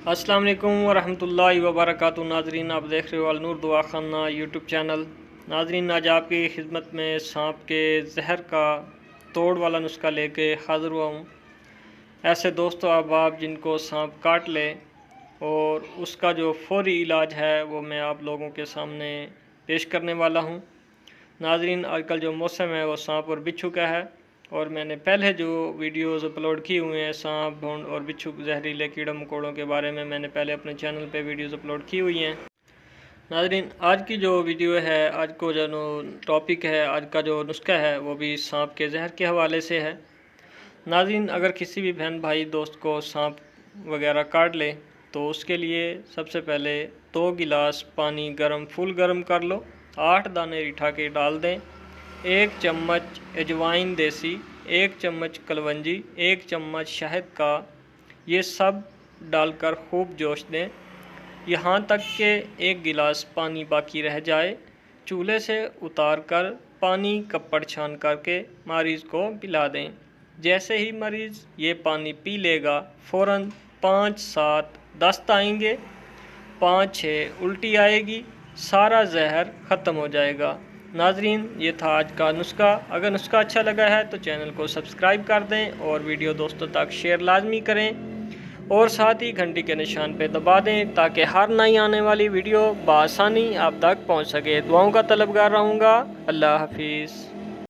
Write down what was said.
السلام علیکم ورحمۃ اللہ وبرکاتہ۔ ناظرین، آپ دیکھ رہے ہو النور دعا خانہ یوٹیوب چینل۔ ناظرین، آج آپ کی خدمت میں سانپ کے زہر کا توڑ والا نسخہ لے کے حاضر ہوا ہوں۔ ایسے دوست و احباب جن کو سانپ کاٹ لے اور اس کا جو فوری علاج ہے وہ میں آپ لوگوں کے سامنے پیش کرنے والا ہوں۔ ناظرین، آج کل جو موسم ہے وہ سانپ اور بچھو کا ہے، اور میں نے پہلے جو ویڈیوز اپلوڈ کی ہوئے ہیں سانپ، بھونڈ اور بچھو زہریلے کیڑوں مکوڑوں کے بارے میں نے پہلے اپنے چینل پہ ویڈیوز اپلوڈ کی ہوئی ہیں۔ ناظرین، آج کی جو ویڈیو ہے، آج کو جو ٹاپک ہے، آج کا جو نسخہ ہے وہ بھی سانپ کے زہر کے حوالے سے ہے۔ ناظرین، اگر کسی بھی بہن بھائی دوست کو سانپ وغیرہ کاٹ لے تو اس کے لیے سب سے پہلے 2 گلاس پانی فل گرم کر لو، 8 دانے ریٹھا کے ڈال دیں، 1 چمچ اجوائن دیسی، 1 چمچ کلونجی، 1 چمچ شہد کا، یہ سب ڈال کر خوب جوش دیں یہاں تک کہ 1 گلاس پانی باقی رہ جائے۔ چولہے سے اتار کر پانی کپڑ چھان کر کے مریض کو پلا دیں۔ جیسے ہی مریض یہ پانی پی لے گا فوراً 5 7 دست آئیں گے، 5 6 الٹی آئے گی، سارا زہر ختم ہو جائے گا۔ ناظرین، یہ تھا آج کا نسخہ۔ اگر نسخہ اچھا لگا ہے تو چینل کو سبسکرائب کر دیں اور ویڈیو دوستوں تک شیئر لازمی کریں، اور ساتھ ہی گھنٹی کے نشان پہ دبا دیں تاکہ ہر نئی آنے والی ویڈیو بآسانی آپ تک پہنچ سکے۔ دعاؤں کا طلبگار رہوں گا۔ اللہ حافظ۔